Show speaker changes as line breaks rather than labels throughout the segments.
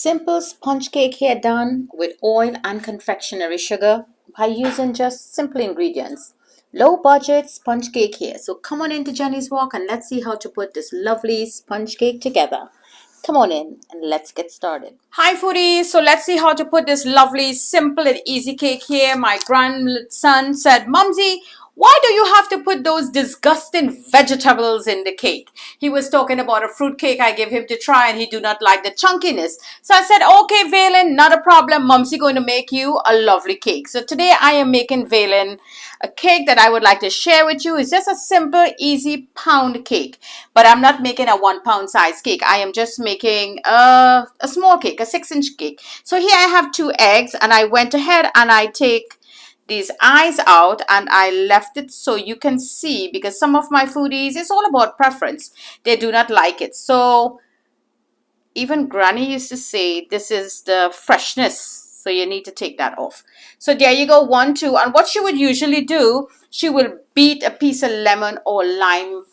Simple sponge cake here done with oil and confectionery sugar by using just simple ingredients. Low budget sponge cake here. So come on into Jenny's Walk and let's see how to put this lovely sponge cake together. Come on in and let's get started. Hi foodies, so let's see how to put this lovely, simple and easy cake here. My grandson said, Mumsy, why do you have to put those disgusting vegetables in the cake? He was talking about a fruit cake I gave him to try and he do not like the chunkiness. So I said, okay, Valen, not a problem. Mumsy going to make you a lovely cake. So today I am making Valen a cake that I would like to share with you. It's just a simple, easy pound cake. But I'm not making a 1 pound size cake. I am just making a small cake, a 6-inch cake. So here I have 2 eggs and I went ahead and I take these eyes out and I left it so you can see, because some of my foodies, it's all about preference. They do not like it. So even Granny used to say this is the freshness. So you need to take that off. So there you go, 1, 2. And what she would usually do, she will beat a piece of lemon or lime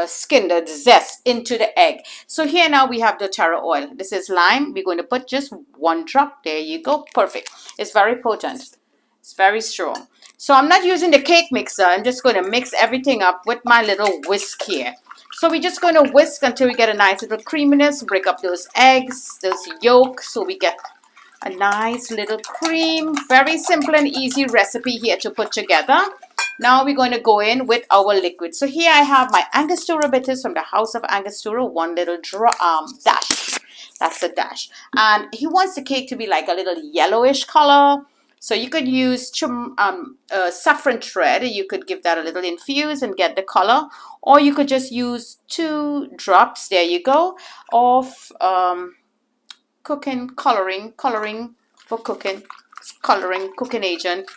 skin, the zest, into the egg. So here now we have doTERRA oil. This is lime. We're going to put just 1 drop. There you go. Perfect. It's very potent. It's very strong. So I'm not using the cake mixer. I'm just going to mix everything up with my little whisk here. So we're just going to whisk until we get a nice little creaminess. Break up those eggs, those yolks, so we get a nice little cream. Very simple and easy recipe here to put together. Now we're going to go in with our liquid. So here I have my Angostura bitters from the House of Angostura. 1 little dash. That's a dash. And he wants the cake to be like a little yellowish color. So you could use saffron thread. You could give that a little infuse and get the color. Or you could just use 2 drops, there you go, of coloring for cooking, cooking agent,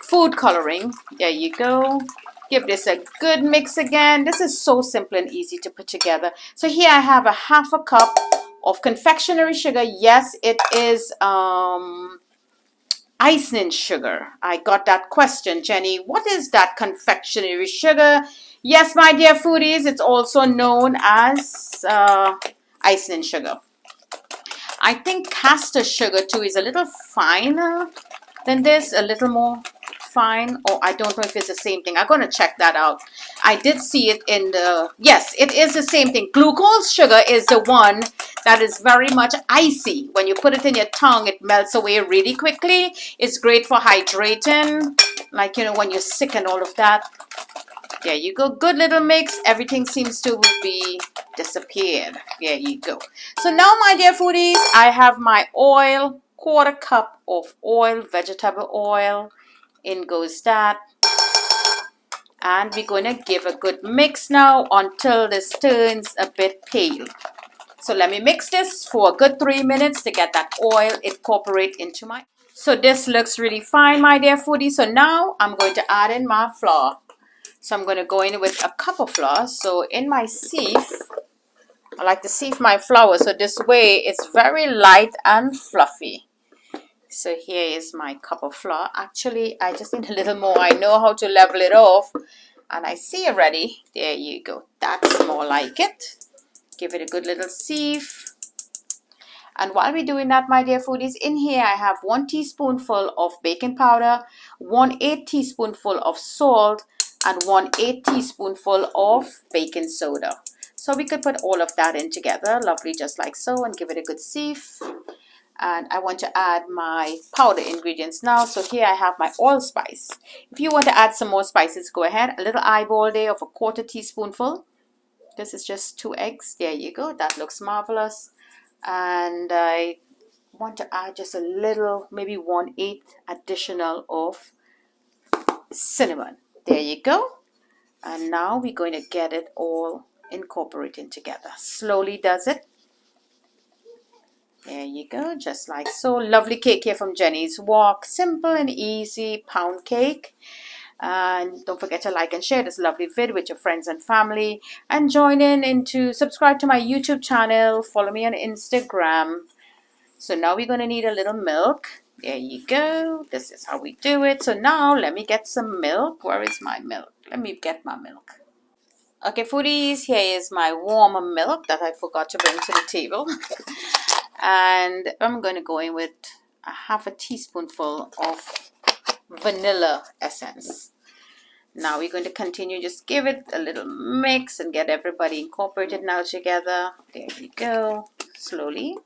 food coloring. There you go. Give this a good mix again. This is so simple and easy to put together. So here I have a 1/2 cup of confectionery sugar. Yes, it is icing sugar. I got that question, Jenny. What is that confectionery sugar? Yes, my dear foodies, it's also known as icing sugar. I think castor sugar too is a little finer than this, a little more fine. Or I don't know if it's the same thing. I'm going to check that out. I did see it in the, yes, it is the same thing. Glucose sugar is the one that is very much icy. When you put it in your tongue, it melts away really quickly. It's great for hydrating, like, you know, when you're sick and all of that. There you go. Good little mix. Everything seems to be disappeared. There you go. So now, my dear foodies, I have my oil, 1/4 cup of oil, vegetable oil. In goes that. And we're going to give a good mix now until this turns a bit pale. So let me mix this for a good 3 minutes to get that oil incorporate into my. So this looks really fine, my dear foodies. So now I'm going to add in my flour. So I'm going to go in with a cup of flour. So in my sieve, I like to sieve my flour. So this way it's very light and fluffy. So here is my cup of flour. Actually, I just need a little more. I know how to level it off. And I see already. There you go. That's more like it. Give it a good little sieve. And while we're doing that, my dear foodies, in here I have 1 teaspoonful of baking powder, 1/8 teaspoonful of salt, and 1/8 teaspoonful of baking soda. So we could put all of that in together, lovely, just like so, and give it a good sieve. And I want to add my powder ingredients now. So here I have my allspice. If you want to add some more spices, go ahead. A little eyeball there of a 1/4 teaspoonful. This is just 2 eggs. There you go. That looks marvelous. And I want to add just a little, maybe 1/8 additional of cinnamon. There you go. And now we're going to get it all incorporating together. Slowly does it. There you go, just like so. Lovely cake here from Jenny's Walk. Simple and easy pound cake. And don't forget to like and share this lovely vid with your friends and family. And subscribe to my YouTube channel. Follow me on Instagram. So now we're going to need a little milk. There you go. This is how we do it. So now let me get some milk. Where is my milk? Let me get my milk. Okay, foodies, here is my warm milk that I forgot to bring to the table. And I'm going to go in with a half a teaspoonful of vanilla essence. Now we're going to continue, just give it a little mix and get everybody incorporated now together. There we go. Slowly.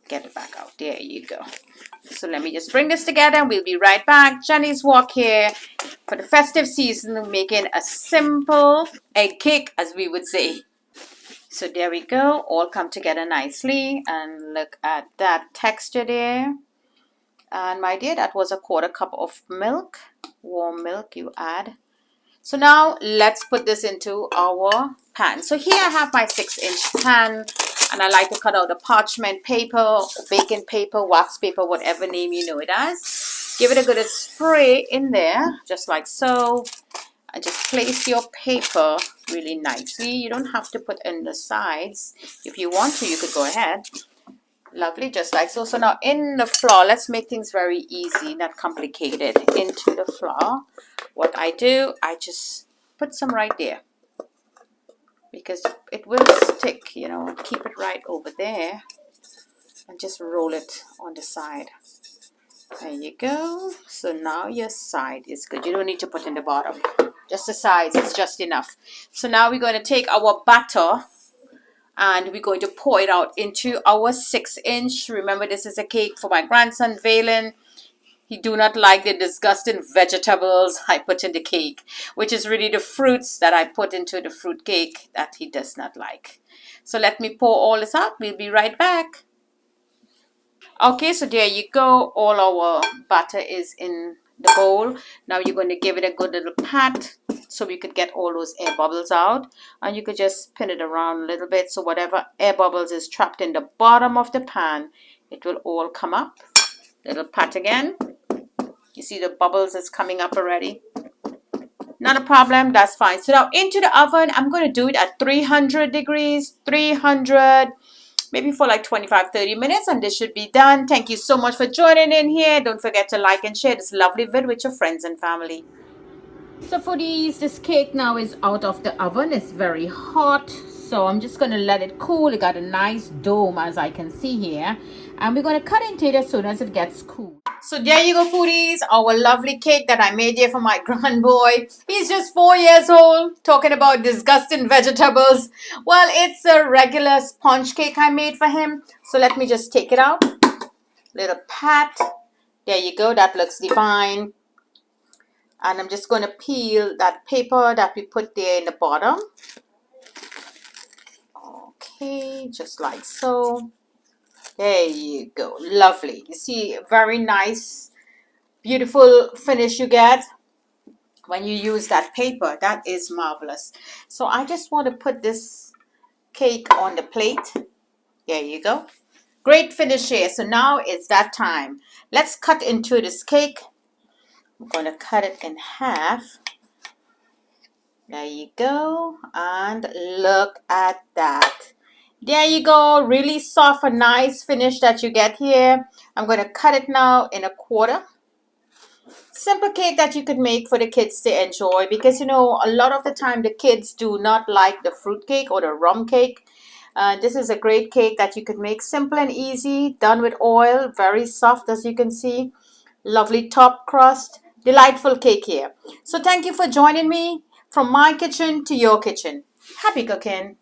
Get it back out. There you go. So let me just bring this together and we'll be right back. Jenny's Wok here for the festive season, making a simple egg cake, as we would say. So there we go. All come together nicely. And look at that texture there. And my dear, that was a 1/4 cup of milk. Warm milk you add. So now let's put this into our pan. So here I have my 6-inch pan. And I like to cut out the parchment paper, baking paper, wax paper, whatever name you know it as. Give it a good spray in there, just like so. And just place your paper really nicely. You don't have to put in the sides. If you want to, you could go ahead. Lovely, just like so. So now in the flour, let's make things very easy, not complicated. Into the flour, what I do, I just put some right there. Because it will stick, you know, keep it right over there and just roll it on the side. There you go. So now your side is good. You don't need to put in the bottom. Just the sides is just enough. So now we're going to take our batter and we're going to pour it out into our 6-inch. Remember, this is a cake for my grandson, Valen. He do not like the disgusting vegetables I put in the cake, which is really the fruits that I put into the fruit cake that he does not like. So let me pour all this out. We'll be right back. Okay, so there you go. All our batter is in the bowl. Now you're going to give it a good little pat so we could get all those air bubbles out. And you could just spin it around a little bit so whatever air bubbles is trapped in the bottom of the pan, it will all come up. Little pat again. You see the bubbles is coming up already. Not a problem, that's fine. So now into the oven, I'm going to do it at 300 degrees, 300, maybe for like 25-30 minutes, and this should be done. Thank you so much for joining in here. Don't forget to like and share this lovely vid with your friends and family. So for this cake now is out of the oven. It's very hot. So I'm just going to let it cool. It got a nice dome, as I can see here. And we're going to cut into it as soon as it gets cool. So there you go, foodies. Our lovely cake that I made here for my grand boy. He's just 4 years old, talking about disgusting vegetables. Well, it's a regular sponge cake I made for him. So let me just take it out. Little pat. There you go. That looks divine. And I'm just going to peel that paper that we put there in the bottom. Okay, just like so. There you go. Lovely. You see, very nice, beautiful finish you get when you use that paper. That is marvelous. So I just want to put this cake on the plate. There you go. Great finish here. So now it's that time. Let's cut into this cake. I'm going to cut it in half. There you go. And look at that. There you go. Really soft and nice finish that you get here. I'm going to cut it now in a 1/4. Simple cake that you could make for the kids to enjoy, because you know a lot of the time the kids do not like the fruit cake or the rum cake. This is a great cake that you could make simple and easy, done with oil, very soft as you can see. Lovely top crust, delightful cake here. So thank you for joining me from my kitchen to your kitchen. Happy cooking.